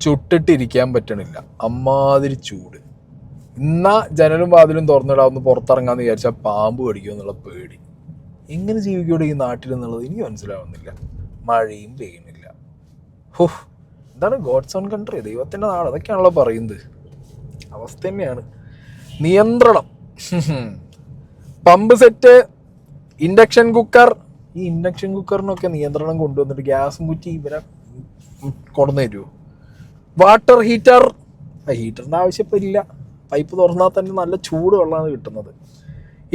ചുട്ടിട്ടിരിക്കാൻ പറ്റണില്ല, അമ്മാതിരി ചൂട്. ഇന്നാ ജനലും വാതിലും തുറന്നിടാവുന്ന പുറത്തിറങ്ങാന്ന് വിചാരിച്ചാൽ പാമ്പ് കടിക്കുമോ എന്നുള്ള പേടി. എങ്ങനെ ജീവിക്കൂടെ ഈ നാട്ടിൽ എന്നുള്ളത് എനിക്ക് മനസ്സിലാവുന്നില്ല. മഴയും പെയ്യുന്നില്ല. എന്താണ് ഗോഡ്സ് ഓൺ കൺട്രി, ദൈവത്തിൻ്റെ നാട്, അതൊക്കെയാണല്ലോ പറയുന്നത്. അവസ്ഥ തന്നെയാണ്. നിയന്ത്രണം, പമ്പ് സെറ്റ്, ഇൻഡക്ഷൻ കുക്കർ. ഈ ഇൻഡക്ഷൻ കുക്കറിനൊക്കെ നിയന്ത്രണം കൊണ്ടുവന്നിട്ട് ഗ്യാസും കുറ്റി ഇവരെ കൊണ്ടുവന്ന് തരുമോ? വാട്ടർ ഹീറ്റർ, ഹീറ്ററിൻ്റെ ആവശ്യമില്ല, പൈപ്പ് തുറന്നാൽ തന്നെ നല്ല ചൂട് വെള്ളമാണ് കിട്ടുന്നത്.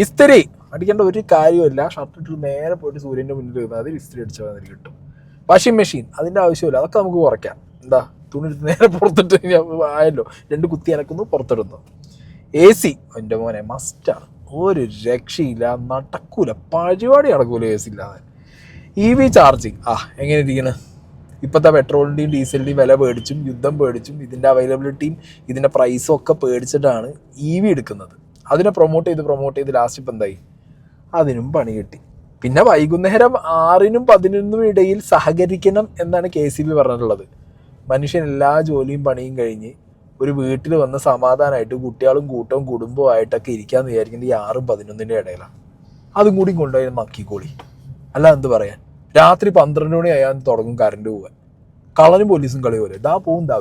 ഇസ്തിരി അടിക്കേണ്ട ഒരു കാര്യമില്ല, ഷർട്ട് ഇട്ട് നേരെ പോയിട്ട് സൂര്യൻ്റെ മുന്നിൽ ഇരുന്നാൽ അതിൽ ഇസ്തിരി അടിച്ചാൽ അതിൽ കിട്ടും. വാഷിംഗ് മെഷീൻ, അതിൻ്റെ ആവശ്യമില്ല, അതൊക്കെ നമുക്ക് കുറയ്ക്കാം. എന്താ, തുണി എടുത്ത് നേരെ പുറത്തിട്ട് ആയല്ലോ, 2 കുത്തി അനക്കുന്നു, പുറത്തിടുന്നു. എ സി എൻ്റെ മോനെ മസ്റ്റാണ്, ഒരു രക്ഷയില്ല, നടക്കൂല, പരിപാടി നടക്കൂല എ സി ഇല്ലാതെ. EV ചാർജിങ് എങ്ങനെ ഇരിക്കണം? ഇപ്പോഴത്തെ പെട്രോളിൻ്റെയും ഡീസലിൻ്റെയും വില പേടിച്ചും യുദ്ധം പേടിച്ചും ഇതിൻ്റെ അവൈലബിലിറ്റിയും ഇതിൻ്റെ പ്രൈസും ഒക്കെ പേടിച്ചിട്ടാണ് EV എടുക്കുന്നത്. അതിനെ പ്രൊമോട്ട് ചെയ്ത് ലാസ്റ്റ് ഇപ്പം എന്തായി? അതിനും പണി കിട്ടി. പിന്നെ വൈകുന്നേരം 6-നും 11-നും ഇടയിൽ സഹകരിക്കണം എന്നാണ് KCB പറഞ്ഞിട്ടുള്ളത്. മനുഷ്യൻ എല്ലാ ജോലിയും പണിയും കഴിഞ്ഞ് ഒരു വീട്ടിൽ വന്ന് സമാധാനമായിട്ട് കുട്ടികളും കൂട്ടവും കുടുംബമായിട്ടൊക്കെ ഇരിക്കാമെന്ന് വിചാരിക്കുന്നത് ഈ 6-നും 11-ൻ്റെ ഇടയിലാണ്. അതും കൂടി കൊണ്ടുപോയി നക്കിക്കോളി, അല്ല എന്ത് പറയാൻ. രാത്രി 12 മണി ആയാൽ തുടങ്ങും കറണ്ട് പോകാൻ. കള്ളനും പോലീസും കളി പോലെ ദാ പോവും ദാ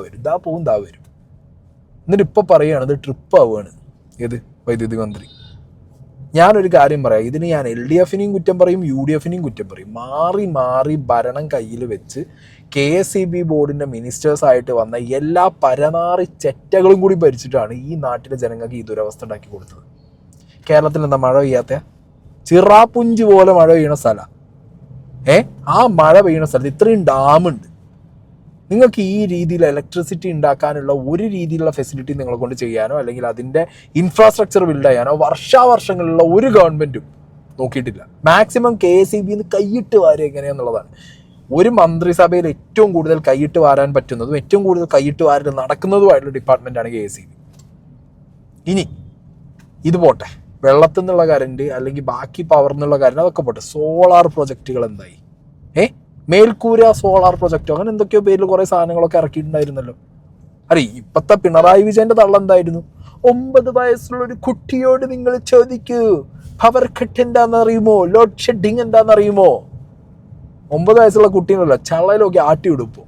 വരും. എന്നിട്ട് ഇപ്പം പറയുകയാണ് ഇത് ട്രിപ്പ് ആവുകയാണ്. ഏത് വൈദ്യുതി മന്ത്രി? ഞാനൊരു കാര്യം പറയാം, ഇതിന് ഞാൻ LDFനെയും കുറ്റം പറയും, UDFനെയും കുറ്റം പറയും. മാറി ഭരണം കയ്യിൽ വെച്ച് KSEB ബോർഡിൻ്റെ മിനിസ്റ്റേഴ്സായിട്ട് വന്ന എല്ലാ പരനാറി ചെറ്റകളും കൂടി ഭരിച്ചിട്ടാണ് ഈ നാട്ടിലെ ജനങ്ങൾക്ക് ഈ ദുരവസ്ഥ ഉണ്ടാക്കി കൊടുത്തത്. കേരളത്തിൽ എന്താ മഴ പെയ്യാത്ത? ചിറാപ്പുഞ്ച് പോലെ മഴ പെയ്യണ സ്ഥലം. ആ മഴ പെയ്യുന്ന സ്ഥലത്ത് ഇത്രയും ഡാമുണ്ട്. നിങ്ങൾക്ക് ഈ രീതിയിൽ ഇലക്ട്രിസിറ്റി ഉണ്ടാക്കാനുള്ള ഒരു രീതിയിലുള്ള ഫെസിലിറ്റി നിങ്ങളെ കൊണ്ട് ചെയ്യാനോ അല്ലെങ്കിൽ അതിൻ്റെ ഇൻഫ്രാസ്ട്രക്ചർ ബിൽഡ് ചെയ്യാനോ വർഷാവർഷങ്ങളിലുള്ള ഒരു ഗവൺമെൻറ്റും നോക്കിയിട്ടില്ല. മാക്സിമം KSEBന്ന് കൈയിട്ട് വാരുക എങ്ങനെയാണെന്നുള്ളതാണ്. ഒരു മന്ത്രിസഭയിൽ ഏറ്റവും കൂടുതൽ കൈയിട്ട് വാരാൻ പറ്റുന്നതും ഏറ്റവും കൂടുതൽ കൈയിട്ട് വാരൽ നടക്കുന്നതുമായിട്ടുള്ള ഡിപ്പാർട്ട്മെൻറ്റാണ് KSEB. ഇനി ഇത് പോട്ടെ, വെള്ളത്തിൽ നിന്നുള്ള കറണ്ട് അല്ലെങ്കിൽ ബാക്കി പവർ എന്നുള്ള കറണ്ട് അതൊക്കെ പോട്ടെ, സോളാർ പ്രൊജക്റ്റുകൾ എന്തായി? മേൽക്കൂര സോളാർ പ്രൊജക്റ്റോ അങ്ങനെ എന്തൊക്കെയോ പേരിൽ കുറേ സാധനങ്ങളൊക്കെ ഇറക്കിയിട്ടുണ്ടായിരുന്നല്ലോ. ഇപ്പത്തെ പിണറായി വിജയന്റെ തള്ള എന്തായിരുന്നു? 9 വയസ്സുള്ള ഒരു കുട്ടിയോട് നിങ്ങൾ ചോദിക്കൂ പവർ കട്ട് എന്താണെന്നറിയുമോ, ലോഡ് ഷെഡിങ് എന്താണെന്നറിയുമോ? 9 വയസ്സുള്ള കുട്ടീനല്ല, ചള്ളയിലൊക്കെ ആട്ടി വിടുപ്പോ.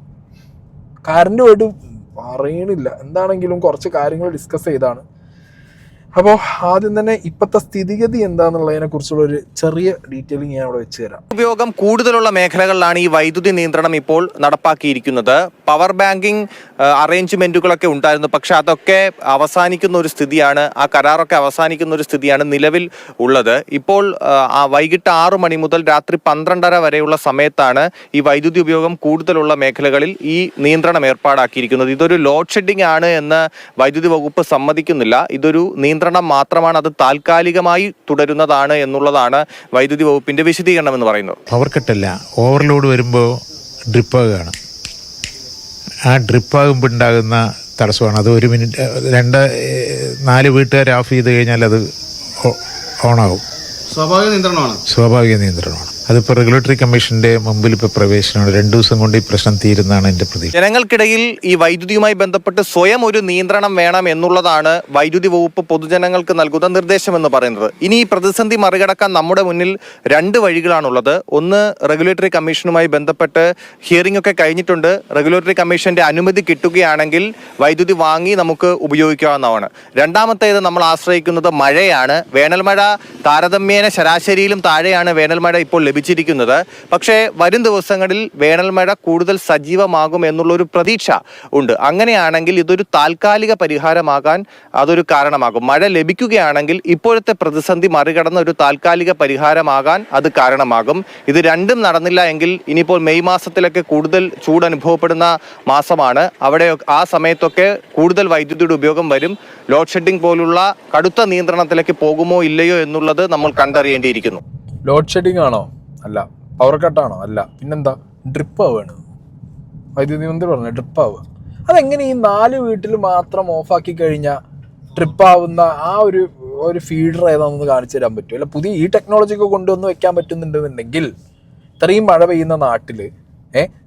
കറണ്ട് പോയിട്ട് പറയണില്ല. എന്താണെങ്കിലും കുറച്ച് കാര്യങ്ങൾ ഡിസ്കസ് ചെയ്താണ്. അപ്പോൾ ആദ്യം തന്നെ ഇപ്പോഴത്തെ സ്ഥിതിഗതി എന്താണെന്നുള്ളതിനെ കുറിച്ചുള്ള ഒരു ചെറിയ ഡീറ്റെയിലിംഗ് ഞാൻ അവിടെ വെച്ച് തരാം. ഉപയോഗം കൂടുതലുള്ള മേഖലകളിലാണ് ഈ വൈദ്യുതി നിയന്ത്രണം ഇപ്പോൾ നടപ്പാക്കിയിരിക്കുന്നത്. പവർ ബാങ്കിങ് അറേഞ്ച്മെന്റുകളൊക്കെ ഉണ്ടായിരുന്നു, പക്ഷെ അതൊക്കെ അവസാനിക്കുന്ന ഒരു സ്ഥിതിയാണ്, ആ കരാറൊക്കെ അവസാനിക്കുന്ന ഒരു സ്ഥിതിയാണ് നിലവിൽ ഉള്ളത്. ഇപ്പോൾ വൈകിട്ട് 6 മണി മുതൽ രാത്രി 12:30 വരെയുള്ള സമയത്താണ് ഈ വൈദ്യുതി ഉപയോഗം കൂടുതലുള്ള മേഖലകളിൽ ഈ നിയന്ത്രണം ഏർപ്പാടാക്കിയിരിക്കുന്നത്. ഇതൊരു ലോഡ് ഷെഡിംഗ് ആണ് എന്ന് വൈദ്യുതി വകുപ്പ് സമ്മതിക്കുന്നില്ല. ഇതൊരു നിയന്ത്രണം മാത്രമാണ്, അത് താൽക്കാലികമായി തുടരുന്നതാണ് എന്നുള്ളതാണ് വൈദ്യുതി വകുപ്പിന്റെ വിശദീകരണം എന്ന് പറയുന്നത്. പവർ കട്ടല്ല, ഓവർലോഡ് വരുമ്പോൾ ഡ്രിപ്പാകുകയാണ്. ആ ഡ്രിപ്പാകുമ്പോൾ ഉണ്ടാകുന്ന തടസ്സമാണ്. അത് 1 മിനിറ്റ് 2-4 വീട്ടുകാർ ഓഫ് ചെയ്ത് കഴിഞ്ഞാൽ അത് ഓണാകും. സ്വാഭാവിക നിയന്ത്രണമാണ്. അതിപ്പോൾ റെഗുലേറ്ററി കമ്മീഷന്റെ മുമ്പിൽ ഇപ്പോൾ പ്രവേശനമാണ്. 2 ദിവസം കൊണ്ട് ഈ പ്രശ്നം തീരുന്നതാണ് എൻ്റെ പ്രതീക്ഷ. ജനങ്ങൾക്കിടയിൽ ഈ വൈദ്യുതിയുമായി ബന്ധപ്പെട്ട് സ്വയം ഒരു നിയന്ത്രണം വേണം എന്നുള്ളതാണ് വൈദ്യുതി വകുപ്പ് പൊതുജനങ്ങൾക്ക് നൽകുന്ന നിർദ്ദേശം എന്ന് പറയുന്നത്. ഇനി ഈ പ്രതിസന്ധി മറികടക്കാൻ നമ്മുടെ മുന്നിൽ 2 വഴികളാണുള്ളത്. ഒന്ന്, റെഗുലേറ്ററി കമ്മീഷനുമായി ബന്ധപ്പെട്ട് ഹിയറിംഗ് ഒക്കെ കഴിഞ്ഞിട്ടുണ്ട്. റെഗുലേറ്ററി കമ്മീഷന്റെ അനുമതി കിട്ടുകയാണെങ്കിൽ വൈദ്യുതി വാങ്ങി നമുക്ക് ഉപയോഗിക്കാവുന്നതാണ്. രണ്ടാമത്തേത് നമ്മൾ ആശ്രയിക്കുന്നത് മഴയാണ്. വേനൽമഴ താരതമ്യേന ശരാശരിയിലും താഴെയാണ് വേനൽമഴ ഇപ്പോൾ ലഭിച്ചിരിക്കുന്നത്. പക്ഷേ വരും ദിവസങ്ങളിൽ വേനൽമഴ കൂടുതൽ സജീവമാകും എന്നുള്ളൊരു പ്രതീക്ഷ ഉണ്ട്. അങ്ങനെയാണെങ്കിൽ ഇതൊരു താൽക്കാലിക പരിഹാരമാകാൻ അതൊരു കാരണമാകും. മഴ ലഭിക്കുകയാണെങ്കിൽ ഇപ്പോഴത്തെ പ്രതിസന്ധി മറികടന്ന ഒരു താൽക്കാലിക പരിഹാരമാകാൻ അത് കാരണമാകും. ഇത് രണ്ടും നടന്നില്ല എങ്കിൽ ഇനിയിപ്പോൾ മെയ് മാസത്തിലൊക്കെ കൂടുതൽ ചൂട് അനുഭവപ്പെടുന്ന മാസമാണ്. അവിടെ ആ സമയത്തൊക്കെ കൂടുതൽ വൈദ്യുതിയുടെ ഉപയോഗം വരും. ലോഡ് ഷെഡിംഗ് പോലുള്ള കടുത്ത നിയന്ത്രണത്തിലേക്ക് പോകുമോ ഇല്ലയോ എന്നുള്ളത് നമ്മൾ കണ്ടറിയേണ്ടിയിരിക്കുന്നു. ലോഡ് ഷെഡിംഗ് ആണോ? അല്ല. പവർ കട്ടാണോ? അല്ല. പിന്നെന്താ? ഡ്രിപ്പ് ആവുകയാണ്. വൈദ്യുതി മന്ത്രി പറഞ്ഞു ഡ്രിപ്പ് ആവുക. അതെങ്ങനെ ഈ 4 വീട്ടിൽ മാത്രം ഓഫാക്കി കഴിഞ്ഞാൽ ട്രിപ്പാവുന്ന ആ ഒരു ഫീഡർ ഏതാണെന്ന് കാണിച്ചു തരാൻ പറ്റും? അല്ല, പുതിയ ഈ ടെക്നോളജി ഒക്കെ കൊണ്ടുവന്ന് വെക്കാൻ പറ്റുന്നുണ്ടെന്നുണ്ടെങ്കിൽ ഇത്രയും മഴ പെയ്യുന്ന നാട്ടിൽ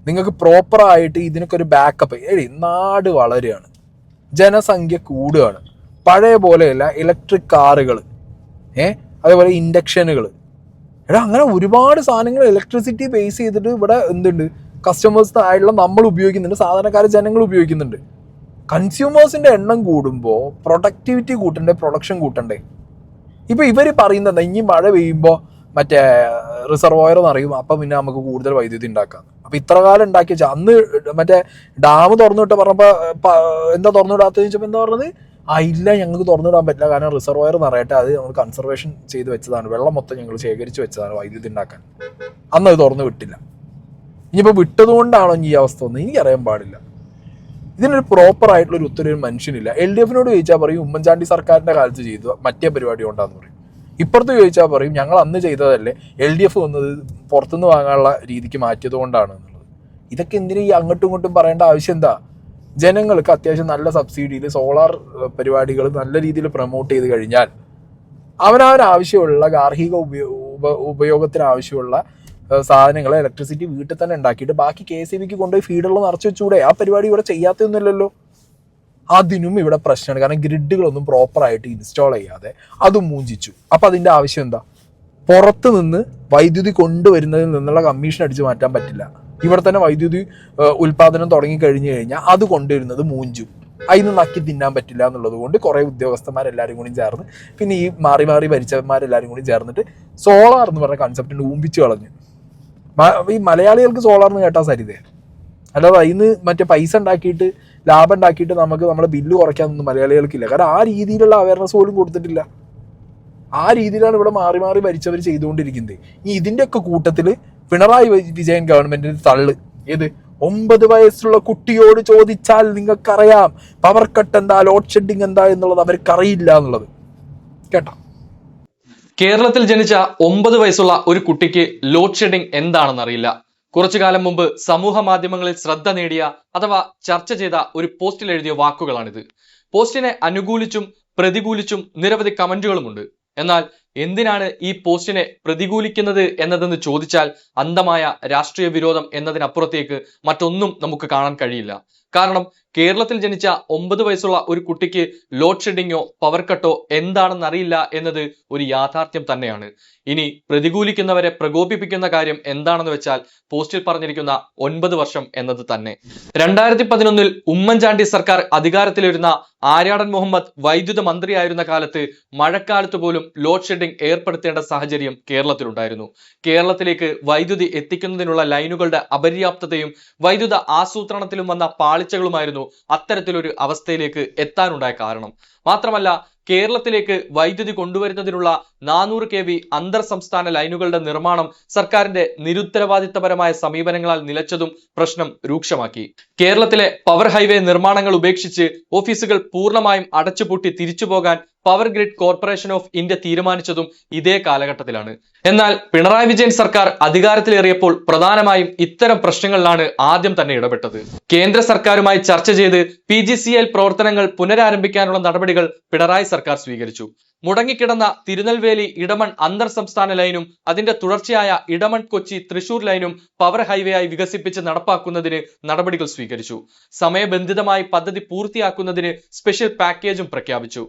നിങ്ങൾക്ക് പ്രോപ്പറായിട്ട് ഇതിനൊക്കെ ഒരു ബാക്കപ്പ്. നാട് വളരുകയാണ്, ജനസംഖ്യ കൂടുകയാണ്, പഴയ പോലെയല്ല ഇലക്ട്രിക് കാറുകൾ, അതേപോലെ ഇൻഡക്ഷനുകൾ, അങ്ങനെ ഒരുപാട് സാധനങ്ങൾ ഇലക്ട്രിസിറ്റി ബേസ് ചെയ്തിട്ട് ഇവിടെ എന്തുണ്ട്, കസ്റ്റമേഴ്സ് ആയിട്ടുള്ള നമ്മൾ ഉപയോഗിക്കുന്നുണ്ട്, സാധാരണക്കാർ ജനങ്ങൾ ഉപയോഗിക്കുന്നുണ്ട്. കൺസ്യൂമേഴ്സിൻ്റെ എണ്ണം കൂടുമ്പോൾ പ്രൊഡക്ടിവിറ്റി കൂട്ടണ്ടേ, പ്രൊഡക്ഷൻ കൂട്ടണ്ടേ? ഇപ്പോൾ ഇവർ പറയുന്നത് ഇനി മഴ പെയ്യുമ്പോൾ മറ്റേ റിസർവോയർ നിറയും, അപ്പം പിന്നെ നമുക്ക് കൂടുതൽ വൈദ്യുതി ഉണ്ടാക്കാം. അപ്പം ഇത്ര കാലം ഉണ്ടാക്കി വെച്ചാൽ അന്ന് മറ്റേ ഡാം തുറന്നു വിട്ട് പറഞ്ഞപ്പോൾ എന്താ തുറന്നു വിടാത്തതെന്ന് ചോദിച്ചപ്പോൾ എന്താ പറഞ്ഞത്, ഇല്ല ഞങ്ങൾക്ക് തുറന്നു വിടാൻ പറ്റില്ല, കാരണം റിസർവോയർ നിറയട്ടെ, അത് ഞങ്ങൾ കൺസർവേഷൻ ചെയ്ത് വെച്ചതാണ്, വെള്ളം മൊത്തം ഞങ്ങൾ ശേഖരിച്ച് വെച്ചതാണ് വൈദ്യുതി ഉണ്ടാക്കാൻ. അന്ന് അത് തുറന്നു വിട്ടില്ല. ഇനിയിപ്പോൾ വിട്ടതുകൊണ്ടാണോ ഈ അവസ്ഥ ഒന്നും എനിക്കറിയാൻ പാടില്ല. ഇതിനൊരു പ്രോപ്പറായിട്ടുള്ളൊരു ഉത്തരവ് മനുഷ്യനില്ല. LDF ചോദിച്ചാൽ പറയും ഉമ്മൻചാണ്ടി സർക്കാരിൻ്റെ കാലത്ത് ചെയ്തു, മറ്റേ പരിപാടി കൊണ്ടാന്ന് പറയും. ഇപ്പുറത്ത് ചോദിച്ചാൽ പറയും ഞങ്ങൾ അന്ന് ചെയ്തതല്ലേ, LDF വന്നത് പുറത്തുനിന്ന് വാങ്ങാനുള്ള രീതിക്ക് മാറ്റിയത് കൊണ്ടാണ് എന്നുള്ളത്. ഇതൊക്കെ എന്തിനാ ഈ അങ്ങോട്ടും ഇങ്ങോട്ടും പറയേണ്ട ആവശ്യം എന്താ? ജനങ്ങൾക്ക് അത്യാവശ്യം നല്ല സബ്സിഡിയിൽ സോളാർ പരിപാടികൾ നല്ല രീതിയിൽ പ്രൊമോട്ട് ചെയ്ത് കഴിഞ്ഞാൽ അവനവനാവശ്യമുള്ള ഗാർഹിക ഉപയോഗത്തിന് ആവശ്യമുള്ള സാധനങ്ങൾ ഇലക്ട്രിസിറ്റി വീട്ടിൽ തന്നെ ഉണ്ടാക്കിയിട്ട് ബാക്കി KSEBിക്ക് കൊണ്ടുപോയി ഫീഡറിൽ നിറച്ച് വെച്ചുകൂടെ? ആ പരിപാടി ഇവിടെ ചെയ്യാത്തൊന്നുമില്ലല്ലോ. അതിനും ഇവിടെ പ്രശ്നമാണ്, കാരണം ഗ്രിഡുകളൊന്നും പ്രോപ്പറായിട്ട് ഇൻസ്റ്റാൾ ചെയ്യാതെ അതും മൂഞ്ചിച്ചു. അപ്പം അതിൻ്റെ ആവശ്യം എന്താ? പുറത്ത് നിന്ന് വൈദ്യുതി കൊണ്ടുവരുന്നതിൽ നിന്നുള്ള കമ്മീഷൻ അടിച്ചു മാറ്റാൻ പറ്റില്ല. ഇവിടെ തന്നെ വൈദ്യുതി ഉൽപ്പാദനം തുടങ്ങിക്കഴിഞ്ഞു കഴിഞ്ഞാൽ അത് കൊണ്ടുവരുന്നത് മൂഞ്ചും, അതിന് നക്കി തിന്നാൻ പറ്റില്ല എന്നുള്ളത് കൊണ്ട് കുറേ ഉദ്യോഗസ്ഥന്മാരെല്ലാവരും കൂടി ചേർന്ന്, പിന്നെ ഈ മാറി മാറി ഭരിച്ചവന്മാരെല്ലാവരും കൂടി ചേർന്നിട്ട് സോളാർ എന്ന് പറഞ്ഞ കൺസെപ്റ്റിന് ഊമ്പിച്ച് കളഞ്ഞു. ഈ മലയാളികൾക്ക് സോളാർ എന്ന് കേട്ടാൽ സരിതേ, അല്ലാതെ അതിന് മറ്റേ പൈസ ഉണ്ടാക്കിയിട്ട് ലാഭം ഉണ്ടാക്കിയിട്ട് നമുക്ക് നമ്മുടെ ബില്ല് കുറയ്ക്കാനൊന്നും മലയാളികൾക്കില്ല. കാരണം ആ രീതിയിലുള്ള അവയർനെസ് പോലും കൊടുത്തിട്ടില്ല. ആ രീതിയിലാണ് ഇവിടെ മാറി മാറി ഭരിച്ചവർ ചെയ്തുകൊണ്ടിരിക്കുന്നത്. ഇതിൻ്റെയൊക്കെ കൂട്ടത്തിൽ പിണറായി വിജയൻ ഗവൺമെന്റിന് തള്ളു. ഏത് 9 വയസ്സുള്ള കുട്ടിയോട് ചോദിച്ചാൽ നിങ്ങൾക്കറിയാം പവർ കട്ട് എന്താ, ലോഡ് ഷെഡിങ് എന്താ എന്നുള്ളത് അവർക്കറിയില്ല എന്നുള്ളത്. കേട്ടോ? കേരളത്തിൽ ജനിച്ച 9 വയസ്സുള്ള ഒരു കുട്ടിക്ക് ലോഡ് ഷെഡിങ് എന്താണെന്ന് അറിയില്ല. കുറച്ചു കാലം മുമ്പ് സമൂഹ മാധ്യമങ്ങളിൽ ശ്രദ്ധ നേടിയ അഥവാ ചർച്ച ചെയ്ത ഒരു പോസ്റ്റിൽ എഴുതിയ വാക്കുകളാണിത്. പോസ്റ്റിനെ അനുകൂലിച്ചും പ്രതികൂലിച്ചും നിരവധി കമന്റുകളുമുണ്ട്. എന്നാൽ എന്തിനാണ് ഈ പോസ്റ്റിനെ പ്രതികൂലിക്കുന്നത് എന്നതെന്ന് ചോദിച്ചാൽ അന്ധമായ രാഷ്ട്രീയ വിരോധം എന്നതിനപ്പുറത്തേക്ക് മറ്റൊന്നും നമുക്ക് കാണാൻ കഴിയില്ല. കാരണം കേരളത്തിൽ ജനിച്ച 9 വയസ്സുള്ള ഒരു കുട്ടിക്ക് ലോഡ് ഷെഡിങ്ങോ പവർ കട്ടോ എന്താണെന്ന് അറിയില്ല എന്നത് ഒരു യാഥാർത്ഥ്യം തന്നെയാണ്. ഇനി പ്രതികൂലിക്കുന്നവരെ പ്രകോപിപ്പിക്കുന്ന കാര്യം എന്താണെന്ന് വെച്ചാൽ പോസ്റ്റിൽ പറഞ്ഞിരിക്കുന്ന 9 വർഷം എന്നത് തന്നെ. 2011 ഉമ്മൻചാണ്ടി സർക്കാർ അധികാരത്തിലിരുന്ന ആര്യാടൻ മുഹമ്മദ് വൈദ്യുത മന്ത്രിയായിരുന്ന കാലത്ത് മഴക്കാലത്ത് പോലും ലോഡ് ഷെഡിംഗ് ഏർപ്പെടുത്തേണ്ട സാഹചര്യം കേരളത്തിലുണ്ടായിരുന്നു. കേരളത്തിലേക്ക് വൈദ്യുതി എത്തിക്കുന്നതിനുള്ള ലൈനുകളുടെ അപര്യാപ്തതയും വൈദ്യുത ആസൂത്രണത്തിലും വന്ന പാളിച്ചകളുമായിരുന്നു അത്തരത്തിലൊരു അവസ്ഥയിലേക്ക് എത്താനുണ്ടായ കാരണം. മാത്രമല്ല കേരളത്തിലേക്ക് വൈദ്യുതി കൊണ്ടുവരുന്നതിനുള്ള 400 kV അന്തർ സംസ്ഥാന ലൈനുകളുടെ നിർമ്മാണം സർക്കാരിന്റെ നിരുത്തരവാദിത്തപരമായ സമീപനങ്ങളാൽ നിലച്ചതും പ്രശ്നം രൂക്ഷമാക്കി. കേരളത്തിലെ പവർ ഹൈവേ നിർമ്മാണങ്ങൾ ഉപേക്ഷിച്ച് ഓഫീസുകൾ പൂർണ്ണമായും അടച്ചുപൂട്ടി തിരിച്ചുപോകാൻ power grid corporation of India തീരുമാനിച്ചതും ഇതേ കാലഘട്ടത്തിലാണ്. എന്നാൽ പിണറായി വിജയൻ സർക്കാർ അധികാരത്തിലേറിയപ്പോൾ പ്രധാനമായും ഇത്തരം പ്രശ്നങ്ങളിലാണ് ആദ്യം തന്നെ ഇടപെട്ടത്. കേന്ദ്ര സർക്കാരുമായി ചർച്ച ചെയ്ത് PGCIL പ്രവർത്തനങ്ങൾ പുനരാരംഭിക്കാനുള്ള നടപടികൾ പിണറായി സർക്കാർ സ്വീകരിച്ചു. മുടങ്ങിക്കിടന്ന തിരുനെൽവേലി ഇടമൺ അന്തർ സംസ്ഥാന ലൈനും അതിന്റെ തുടർച്ചയായ ഇടമൺ കൊച്ചി തൃശൂർ ലൈനും പവർ ഹൈവേ ആയി വികസിപ്പിച്ച് നടപ്പാക്കുന്നതിന് നടപടികൾ സ്വീകരിച്ചു. സമയബന്ധിതമായി പദ്ധതി പൂർത്തിയാക്കുന്നതിന് സ്പെഷ്യൽ പാക്കേജും പ്രഖ്യാപിച്ചു.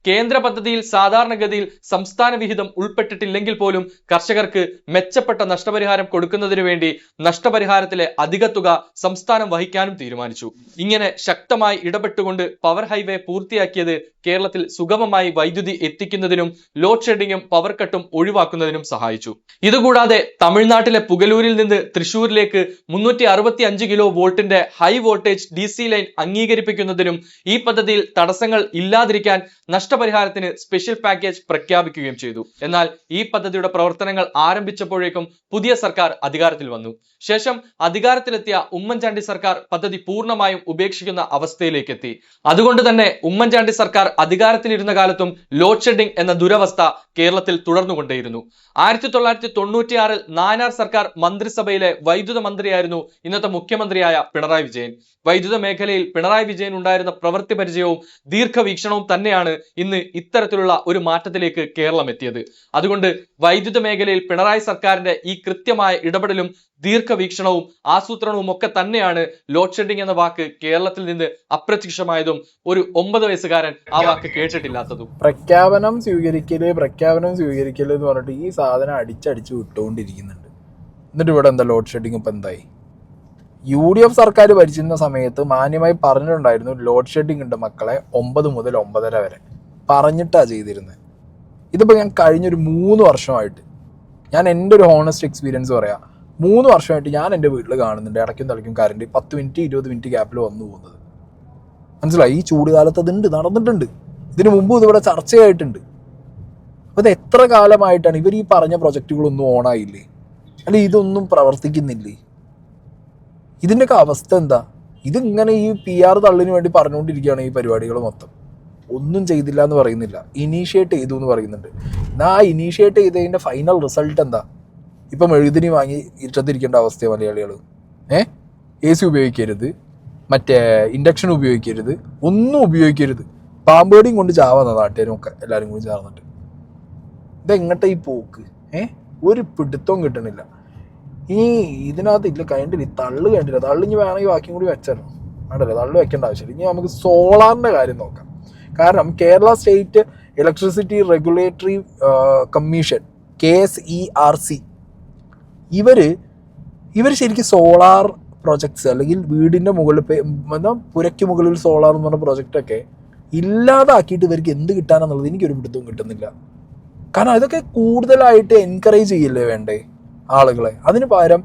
കേന്ദ്ര പദ്ധതിയിൽ സാധാരണഗതിയിൽ സംസ്ഥാന വിഹിതം ഉൾപ്പെട്ടിട്ടില്ലെങ്കിൽ പോലും കർഷകർക്ക് മെച്ചപ്പെട്ട നഷ്ടപരിഹാരം കൊടുക്കുന്നതിനു വേണ്ടി നഷ്ടപരിഹാരത്തിലെ അധിക തുക സംസ്ഥാനം വഹിക്കാനും തീരുമാനിച്ചു. ഇങ്ങനെ ശക്തമായി ഇടപെട്ടുകൊണ്ട് പവർ ഹൈവേ പൂർത്തിയാക്കിയത് കേരളത്തിൽ സുഗമമായി വൈദ്യുതി എത്തിക്കുന്നതിനും ലോഡ് ഷെഡിങ്ങും പവർ കട്ടും ഒഴിവാക്കുന്നതിനും സഹായിച്ചു. ഇതുകൂടാതെ തമിഴ്നാട്ടിലെ പുഗലൂരിൽ നിന്ന് തൃശൂരിലേക്ക് 365 കിലോ വോൾട്ടിന്റെ ഹൈ വോൾട്ടേജ് DC ലൈൻ അംഗീകരിപ്പിക്കുന്നതിനും ഈ പദ്ധതിയിൽ തടസ്സങ്ങൾ ഇല്ലാതിരിക്കാൻ നഷ്ടപരിഹാരത്തിന് സ്പെഷ്യൽ പാക്കേജ് പ്രഖ്യാപിക്കുകയും ചെയ്തു. എന്നാൽ ഈ പദ്ധതിയുടെ പ്രവർത്തനങ്ങൾ ആരംഭിച്ചപ്പോഴേക്കും പുതിയ സർക്കാർ അധികാരത്തിൽ വന്നു. ശേഷം അധികാരത്തിലെത്തിയ ഉമ്മൻചാണ്ടി സർക്കാർ പദ്ധതി പൂർണ്ണമായും ഉപേക്ഷിക്കുന്ന അവസ്ഥയിലേക്ക് എത്തി. അതുകൊണ്ട് തന്നെ ഉമ്മൻചാണ്ടി സർക്കാർ അധികാരത്തിലിരുന്ന കാലത്തും ലോഡ് ഷെഡിംഗ് എന്ന ദുരവസ്ഥ കേരളത്തിൽ തുടർന്നുകൊണ്ടേയിരുന്നു. 1996 നായനാർ സർക്കാർ മന്ത്രിസഭയിലെ വൈദ്യുത മന്ത്രിയായിരുന്നു ഇന്നത്തെ മുഖ്യമന്ത്രിയായ പിണറായി വിജയൻ. വൈദ്യുത മേഖലയിൽ പിണറായി വിജയൻ ഉണ്ടായിരുന്ന പ്രവൃത്തി പരിചയവും ദീർഘവീക്ഷണവും തന്നെയാണ് ഇന്ന് ഇത്തരത്തിലുള്ള ഒരു മാറ്റത്തിലേക്ക് കേരളം എത്തിയത്. അതുകൊണ്ട് വൈദ്യുത മേഖലയിൽ പിണറായി സർക്കാരിന്റെ ഈ കൃത്യമായ ഇടപെടലും ദീർഘവീക്ഷണവും ആസൂത്രണവും ഒക്കെ തന്നെയാണ് ലോഡ് ഷെഡിംഗ് എന്ന വാക്ക് കേരളത്തിൽ നിന്ന് അപ്രത്യക്ഷമായതും ഒരു 9 വയസ്സുകാരൻ ആ വാക്ക് കേട്ടിട്ടില്ലാത്തതും. പ്രഖ്യാപനം സ്വീകരിക്കല് എന്ന് പറഞ്ഞിട്ട് ഈ സാധനം അടിച്ചടിച്ച് വിട്ടുകൊണ്ടിരിക്കുന്നുണ്ട്. എന്നിട്ട് ഇവിടെ എന്താ ലോഡ് ഷെഡിങ് ഇപ്പം എന്തായി? UDF സർക്കാർ ഭരിച്ചിരുന്ന സമയത്ത് മാന്യമായി പറഞ്ഞിട്ടുണ്ടായിരുന്നു ലോഡ് ഷെഡിങ് ഉണ്ട് മക്കളെ 9 മുതൽ 9:30 വരെ പറഞ്ഞിട്ടാ ചെയ്തിരുന്നത്. ഇതിപ്പോൾ ഞാൻ കഴിഞ്ഞൊരു 3 വർഷമായിട്ട്, ഞാൻ എൻ്റെ ഒരു ഹോണസ്റ്റ് എക്സ്പീരിയൻസ് പറയാം, 3 വർഷമായിട്ട് ഞാൻ എൻ്റെ വീട്ടിൽ കാണുന്നുണ്ട് ഇടയ്ക്കും തലയ്ക്കും കറണ്ട് 10 മിനിറ്റ് 20 മിനിറ്റ് ഗ്യാപ്പിൽ വന്നു പോകുന്നത്. മനസ്സിലായി? ഈ ചൂട് കാലത്ത് അതുണ്ട്, നടന്നിട്ടുണ്ട്. ഇതിനു മുമ്പ് ഇതിവിടെ ചർച്ചയായിട്ടുണ്ട്. അപ്പോൾ ഇത് എത്ര കാലമായിട്ടാണ് ഇവർ ഈ പറഞ്ഞ പ്രൊജക്റ്റുകളൊന്നും ഓണായില്ലേ? അല്ലെങ്കിൽ ഇതൊന്നും പ്രവർത്തിക്കുന്നില്ലേ? ഇതിൻ്റെയൊക്കെ അവസ്ഥ എന്താ? ഇതിങ്ങനെ ഈ PR തള്ളിന് വേണ്ടി പറഞ്ഞുകൊണ്ടിരിക്കുകയാണ് ഈ പരിപാടികൾ മൊത്തം. ഒന്നും ചെയ്തില്ല എന്ന് പറയുന്നില്ല, ഇനീഷ്യേറ്റ് ചെയ്തു എന്ന് പറയുന്നുണ്ട്. എന്നാൽ ആ ഇനീഷ്യേറ്റ് ചെയ്തതിൻ്റെ ഫൈനൽ റിസൾട്ട് എന്താ? ഇപ്പം എഴുതിനി വാങ്ങി ഇഷ്ടത്തിരിക്കേണ്ട അവസ്ഥയാണ് മലയാളികൾ. AC ഉപയോഗിക്കരുത്, മറ്റേ ഇൻഡക്ഷൻ ഉപയോഗിക്കരുത്, ഒന്നും ഉപയോഗിക്കരുത്, പാമ്പേടിയും കൊണ്ട് ചാവുന്ന നാട്ടുകാരൊക്കെ എല്ലാവരും കൂടി ചേർന്നിട്ട്. ഇതെങ്ങട്ടെ ഈ പോക്ക്? ഒരു പിടുത്തവും കിട്ടണില്ല. ഇനി ഇതിനകത്ത് ഇല്ല കണ്ടില്ല, തള്ളു കണ്ടില്ല, തള്ളിഞ്ഞ് വേണമെങ്കിൽ ബാക്കിയും കൂടി വെച്ചാലോ വേണ്ടല്ലോ, തള്ളു വെക്കേണ്ട ആവശ്യമില്ല. ഇനി നമുക്ക് സോളാറിൻ്റെ കാര്യം നോക്കാം. കാരണം Kerala state electricity regulatory commission KSERC ഇവർ ശരിക്കും സോളാർ പ്രൊജക്ട്സ് അല്ലെങ്കിൽ വീടിൻ്റെ മുകളിൽ പുരയ്ക്ക് മുകളിൽ സോളാർ എന്ന് പറഞ്ഞ പ്രൊജക്റ്റൊക്കെ ഇല്ലാതാക്കിയിട്ട് ഇവർക്ക് എന്ത് കിട്ടാനെന്നുള്ളത് എനിക്കൊരു പിടുത്തവും കിട്ടുന്നില്ല. കാരണം ഇതൊക്കെ കൂടുതലായിട്ട് എൻകറേജ് ചെയ്യല്ലേ വേണ്ടേ ആളുകളെ? അതിന് പകരം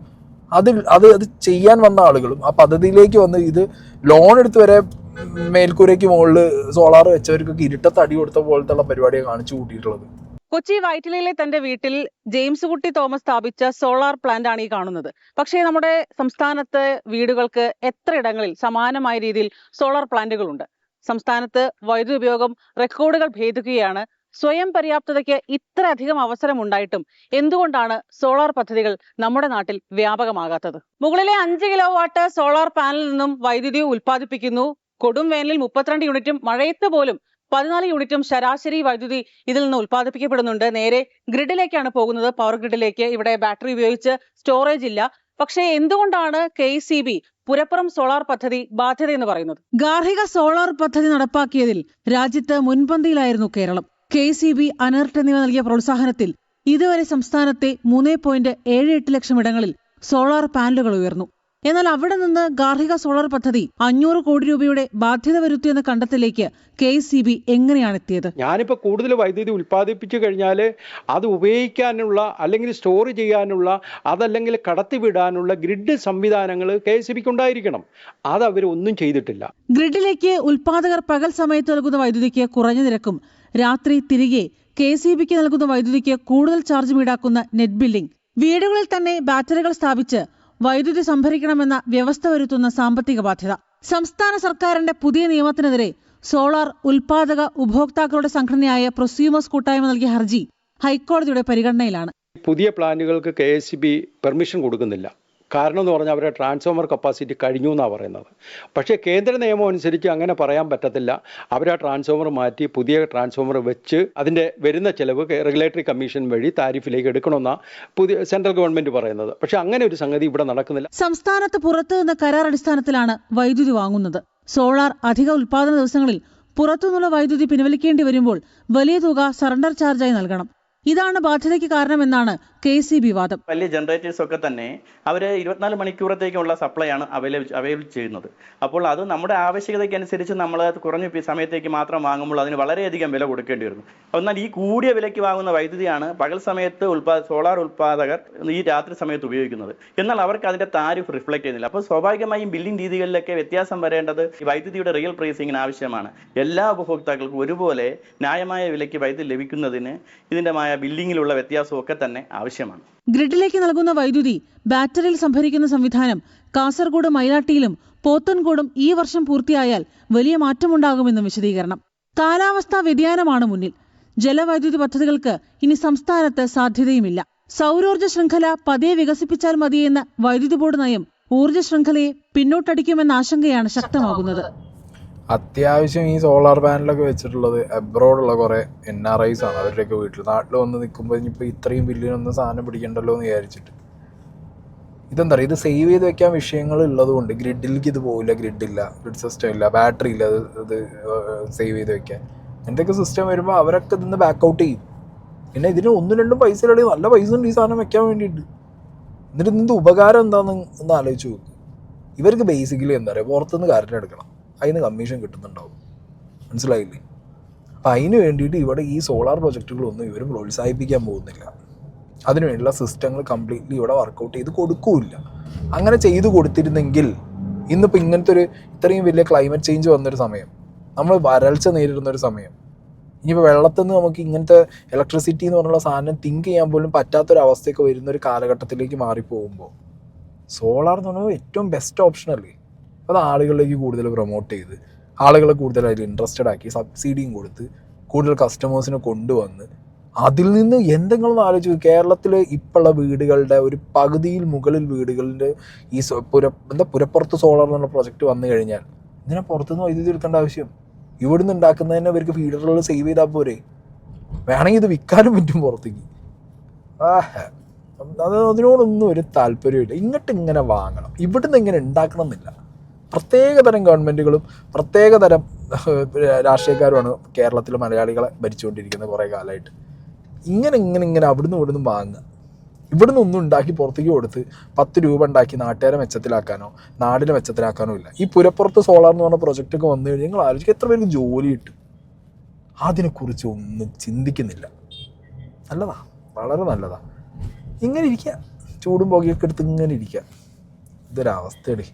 അത് ചെയ്യാൻ വന്ന ആളുകളും ആ പദ്ധതിയിലേക്ക് വന്ന് ഇത് ലോൺ എടുത്ത് വരെ മേൽക്കൂരയ്ക്ക് മുകളിൽ സോളാർ വെച്ചവർക്കൊക്കെ ഇരുട്ടത്ത് അടി കൊടുത്ത പോലത്തെ പരിപാടിയാണ് കാണിച്ചു കൂട്ടിയിട്ടുള്ളത്. കൊച്ചി വൈറ്റിലയിലെ തന്റെ വീട്ടിൽ ജെയിംസ് കുട്ടി തോമസ് സ്ഥാപിച്ച സോളാർ പ്ലാന്റ് ആണ് ഈ കാണുന്നത്. പക്ഷേ നമ്മുടെ സംസ്ഥാനത്ത് വീടുകൾക്ക് എത്ര ഇടങ്ങളിൽ സമാനമായ രീതിയിൽ സോളാർ പ്ലാന്റുകളുണ്ട്? സംസ്ഥാനത്ത് വൈദ്യുതി ഉപയോഗം റെക്കോർഡുകൾ ഭേദിക്കുകയാണ്. സ്വയം പര്യാപ്തതയ്ക്ക് ഇത്രയധികം അവസരം ഉണ്ടായിട്ടും എന്തുകൊണ്ടാണ് സോളാർ പദ്ധതികൾ നമ്മുടെ നാട്ടിൽ വ്യാപകമാകാത്തത്? മുകളിലെ 5 കിലോവാട്ട് സോളാർ പാനലിൽ നിന്നും വൈദ്യുതി ഉൽപ്പാദിപ്പിക്കുന്നു. കൊടും വേനലിൽ 32 യൂണിറ്റും മഴയത്ത് പോലും 14 യൂണിറ്റും ശരാശരി വൈദ്യുതി ഇതിൽ നിന്ന് ഉൽപ്പാദിപ്പിക്കപ്പെടുന്നുണ്ട്. നേരെ ഗ്രിഡിലേക്കാണ് പോകുന്നത്, പവർ ഗ്രിഡിലേക്ക്. ഇവിടെ ബാറ്ററി ഉപയോഗിച്ച് സ്റ്റോറേജ് ഇല്ല. പക്ഷേ എന്തുകൊണ്ടാണ് KECB പുരപ്പുറം സോളാർ പദ്ധതി ബാധ്യത എന്ന് പറയുന്നത്? ഗാർഹിക സോളാർ പദ്ധതി നടപ്പാക്കിയതിൽ രാജ്യത്ത് മുൻപന്തിയിലായിരുന്നു കേരളം. KECB, അനർട്ട് എന്നിവ നൽകിയ പ്രോത്സാഹനത്തിൽ ഇതുവരെ സംസ്ഥാനത്തെ 3.78 ലക്ഷം ഇടങ്ങളിൽ സോളാർ പാനലുകൾ ഉയർന്നു. എന്നാൽ അവിടെ നിന്ന് ഗാർഹിക സോളാർ പദ്ധതി 500 കോടി രൂപയുടെ ബാധ്യത വരുത്തിയെന്ന കണ്ടെത്തലിലേക്ക് KECB എങ്ങനെയാണ് എത്തിയത്? ഞാനിപ്പോൾ കൂടുതൽ വൈദ്യുതി ഉൽപ്പാദിപ്പിച്ചു കഴിഞ്ഞാൽ അത് ഉപയോഗിക്കാനുള്ള അല്ലെങ്കിൽ സ്റ്റോർ ചെയ്യാനുള്ള അതല്ലെങ്കിൽ കടത്തിവിടാനുള്ള ഗ്രിഡ് സംവിധാനങ്ങൾ KECBക്ക് ഉണ്ടായിരിക്കണം. അത് അവരൊന്നും ചെയ്തിട്ടില്ല. ഗ്രിഡിലേക്ക് ഉൽപ്പാദകർ പകൽ സമയത്ത് നൽകുന്ന വൈദ്യുതിക്ക് കുറഞ്ഞ നിരക്കും രാത്രി തിരികെ KECBക്ക് നൽകുന്ന വൈദ്യുതിക്ക് കൂടുതൽ ചാർജും ഈടാക്കുന്ന നെറ്റ് ബില്ലിംഗ്, വീടുകളിൽ തന്നെ ബാറ്ററികൾ സ്ഥാപിച്ച് വൈദ്യുതി സംഭരിക്കണമെന്ന വ്യവസ്ഥ വരുത്തുന്ന സാമ്പത്തിക ബാധ്യത. സംസ്ഥാന സർക്കാരിന്റെ പുതിയ നിയമത്തിനെതിരെ സോളാർ ഉൽപാദക ഉപഭോക്താക്കളുടെ സംഘടനയായ പ്രൊസ്യൂമേഴ്സ് കൂട്ടായ്മ നൽകിയ ഹർജി ഹൈക്കോടതിയുടെ പരിഗണനയിലാണ്. പുതിയ പ്ലാന്റുകൾക്ക് KECB പെർമിഷൻ കൊടുക്കുന്നില്ല. കാരണം എന്ന് പറഞ്ഞാൽ അവരുടെ ട്രാൻസ്ഫോമർ കപ്പാസിറ്റി കഴിഞ്ഞു എന്നാണ് പറയുന്നത്. പക്ഷേ കേന്ദ്ര നിയമം അനുസരിച്ച് അങ്ങനെ പറയാൻ പറ്റത്തില്ല. അവർ ആ ട്രാൻസ്ഫോമർ മാറ്റി പുതിയ ട്രാൻസ്ഫോമർ വെച്ച് അതിൻ്റെ വരുന്ന ചെലവ് റെഗുലേറ്ററി കമ്മീഷൻ വഴി താരിഫിലേക്ക് എടുക്കണമെന്നാണ് പുതിയ സെൻട്രൽ ഗവൺമെന്റ് പറയുന്നത്. പക്ഷേ അങ്ങനെ ഒരു സംഗതി ഇവിടെ നടക്കുന്നില്ല. സംസ്ഥാനത്ത് പുറത്തു നിന്ന് കരാർ അടിസ്ഥാനത്തിലാണ് വൈദ്യുതി വാങ്ങുന്നത്. സോളാർ അധിക ഉൽപാദന ദിവസങ്ങളിൽ പുറത്തുനിന്നുള്ള വൈദ്യുതി പിൻവലിക്കേണ്ടി വരുമ്പോൾ വലിയ തുക സറണ്ടർ ചാർജായി നൽകണം. ഇതാണ് ബാധ്യതയ്ക്ക് കാരണമെന്നാണ് KECB വാദം. വലിയ ജനറേറ്റേഴ്സ് ഒക്കെ തന്നെ അവർ 24 മണിക്കൂറത്തേക്കുള്ള സപ്ലൈ ആണ് അവൈലബിൾ ചെയ്യുന്നത്. അപ്പോൾ അത് നമ്മുടെ ആവശ്യകതയ്ക്കനുസരിച്ച് നമ്മൾ കുറഞ്ഞ സമയത്തേക്ക് മാത്രം വാങ്ങുമ്പോൾ അതിന് വളരെയധികം വില കൊടുക്കേണ്ടി വരുന്നു. എന്നാൽ ഈ കൂടിയ വിലയ്ക്ക് വാങ്ങുന്ന വൈദ്യുതിയാണ് പകൽ സമയത്ത് സോളാർ ഉൽപ്പാദകർ ഈ രാത്രി സമയത്ത് ഉപയോഗിക്കുന്നത്. എന്നാൽ അവർക്ക് അതിന്റെ താരിഫ് റിഫ്ലക്ട് ചെയ്യുന്നില്ല. അപ്പോൾ സ്വാഭാവികമായും ബില്ലിംഗ് രീതികളിലൊക്കെ വ്യത്യാസം വരേണ്ടത് ഈ വൈദ്യുതിയുടെ റിയൽ പ്രൈസിങ്ങിന് ആവശ്യമാണ്. എല്ലാ ഉപഭോക്താക്കൾക്കും ഒരുപോലെ ന്യായമായ വിലയ്ക്ക് വൈദ്യുതി ലഭിക്കുന്നതിന് ഇതിന്റെ ബില്ലിങ്ങിലുള്ള വ്യത്യാസമൊക്കെ തന്നെ ആവശ്യമാണ്. ഗ്രിഡിലേക്ക് നൽകുന്ന വൈദ്യുതി ബാറ്ററിയിൽ സംഭരിക്കുന്ന സംവിധാനം കാസർഗോഡ് മൈലാട്ടിയിലും പോത്തൻകോടും ഈ വർഷം പൂർത്തിയായാൽ വലിയ മാറ്റമുണ്ടാകുമെന്നും വിശദീകരണം. കാലാവസ്ഥാ വ്യതിയാനമാണ് മുന്നിൽ. ജലവൈദ്യുതി പദ്ധതികൾക്ക് ഇനി സംസ്ഥാനത്ത് സാധ്യതയുമില്ല. സൗരോർജ്ജ ശൃംഖല പതിയെ വികസിപ്പിച്ചാൽ മതിയെന്ന വൈദ്യുതി ബോർഡ് നയം ഊർജ്ജ ശൃംഖലയെ പിന്നോട്ടടിക്കുമെന്ന ആശങ്കയാണ് ശക്തമാകുന്നത്. അത്യാവശ്യം ഈ സോളാർ പാനലൊക്കെ വെച്ചിട്ടുള്ളത് അബ്രോഡുള്ള കുറേ NRIs ആണ്. അവരുടെയൊക്കെ വീട്ടിൽ നാട്ടിൽ വന്ന് നിൽക്കുമ്പോൾ ഇനിയിപ്പോൾ ഇത്രയും ബില്ലിനൊന്നും സാധനം പിടിക്കണ്ടല്ലോ എന്ന് വിചാരിച്ചിട്ട്. ഇതെന്താ പറയുക, ഇത് സേവ് ചെയ്ത് വെക്കാൻ വിഷയങ്ങൾ ഉള്ളതുകൊണ്ട് ഗ്രിഡിലേക്ക് ഇത് പോകില്ല, ഗ്രിഡില്ല, ഗ്രിഡ് സിസ്റ്റം ഇല്ല, ബാറ്ററി ഇല്ല, ഇത് സേവ് ചെയ്ത് വെക്കാൻ. എന്തൊക്കെ സിസ്റ്റം വരുമ്പോൾ അവരൊക്കെ ഇതിന്ന് ബാക്ക് ഔട്ട് ചെയ്യും. പിന്നെ ഇതിന് 1-2 പൈസ ഇല്ലെങ്കിൽ നല്ല പൈസ ഉണ്ട് ഈ സാധനം വെക്കാൻ വേണ്ടിയിട്ട്. എന്നിട്ട് ഇതിൻ്റെ ഉപകാരം എന്താണെന്ന് ഒന്ന് ആലോചിച്ച് നോക്കും. ഇവർക്ക് ബേസിക്കലി എന്താ പറയുക, പുറത്തുനിന്ന് കറണ്ട് എടുക്കണം, അതിന് കമ്മീഷൻ കിട്ടുന്നുണ്ടാവും. മനസ്സിലായില്ലേ? അപ്പം അതിന് വേണ്ടിയിട്ട് ഇവിടെ ഈ സോളാർ പ്രൊജക്റ്റുകളൊന്നും ഇവർ പ്രോത്സാഹിപ്പിക്കാൻ പോകുന്നില്ല. അതിനുവേണ്ടിയുള്ള സിസ്റ്റങ്ങൾ കംപ്ലീറ്റ്ലി ഇവിടെ വർക്കൗട്ട് ചെയ്ത് കൊടുക്കൂല്ല. അങ്ങനെ ചെയ്തു കൊടുത്തിരുന്നെങ്കിൽ ഇന്നിപ്പോൾ ഇങ്ങനത്തെ ഒരു ഇത്രയും വലിയ ക്ലൈമറ്റ് ചേഞ്ച് വന്നൊരു സമയം, നമ്മൾ വരൾച്ച നേരിടുന്നൊരു സമയം, ഇനിയിപ്പോൾ വെള്ളത്തിൽ നിന്ന് നമുക്ക് ഇങ്ങനത്തെ ഇലക്ട്രിസിറ്റി എന്ന് പറഞ്ഞുള്ള സാധനം തിങ്ക് ചെയ്യാൻ പോലും പറ്റാത്തൊരവസ്ഥയൊക്കെ വരുന്നൊരു കാലഘട്ടത്തിലേക്ക് മാറിപ്പോകുമ്പോൾ സോളാർ എന്ന് പറഞ്ഞാൽ ഏറ്റവും ബെസ്റ്റ് ഓപ്ഷനല്ലേ. അത് ആളുകളിലേക്ക് കൂടുതൽ പ്രൊമോട്ട് ചെയ്ത് ആളുകളെ കൂടുതൽ അതിൽ ഇൻട്രസ്റ്റഡ് ആക്കി സബ്സിഡിയും കൊടുത്ത് കൂടുതൽ കസ്റ്റമേഴ്സിനെ കൊണ്ടുവന്ന് അതിൽ നിന്ന് എന്തെങ്കിലും ആലോചിച്ചു. കേരളത്തിൽ ഇപ്പോഴുള്ള വീടുകളുടെ ഒരു പകുതിയിൽ മുകളിൽ വീടുകളുടെ ഈ പുരപ്പുറത്ത് സോളാർ എന്നുള്ള പ്രൊജക്റ്റ് വന്നു കഴിഞ്ഞാൽ ഇതിനെ പുറത്തുനിന്ന് വൈദ്യുതി എടുക്കേണ്ട ആവശ്യം, ഇവിടുന്ന് ഉണ്ടാക്കുന്നതന്നെ അവർക്ക് ഫീഡറുകൾ സേവ് ചെയ്താൽ പോരെ. വേണമെങ്കിൽ ഇത് വിൽക്കാനും പറ്റും പുറത്തേക്ക്. അതിനോടൊന്നും ഒരു താല്പര്യമില്ല. ഇങ്ങനെ വാങ്ങണം, ഇവിടുന്ന് ഇങ്ങനെ ഉണ്ടാക്കണം എന്നില്ല. പ്രത്യേകതരം ഗവൺമെൻറ്റുകളും പ്രത്യേകതരം രാഷ്ട്രീയക്കാരുമാണ് കേരളത്തിലെ മലയാളികളെ ഭരിച്ചുകൊണ്ടിരിക്കുന്നത് കുറേ കാലമായിട്ട്. ഇങ്ങനെ അവിടുന്ന് ഇവിടുന്ന് വാങ്ങുക, ഇവിടുന്ന് ഒന്നും ഉണ്ടാക്കി പുറത്തേക്ക് കൊടുത്ത് 10 രൂപ ഉണ്ടാക്കി നാട്ടുകാരെ മെച്ചത്തിലാക്കാനോ നാടിനെ മെച്ചത്തിലാക്കാനോ ഇല്ല. ഈ പുരപ്പുറത്ത് സോളാർ എന്ന് പറഞ്ഞ പ്രൊജക്റ്റൊക്കെ വന്നു കഴിഞ്ഞാൽ നിങ്ങൾ ആലോചിക്കുക എത്ര പേർക്ക് ജോലി കിട്ടും. അതിനെക്കുറിച്ച് ഒന്നും ചിന്തിക്കുന്നില്ല. നല്ലതാ, വളരെ നല്ലതാ. ഇങ്ങനെ ഇരിക്കുക, ചൂടും പുകയൊക്കെ എടുത്ത് ഇങ്ങനെ ഇരിക്കുക. ഇതൊരവസ്ഥയല്ലേ.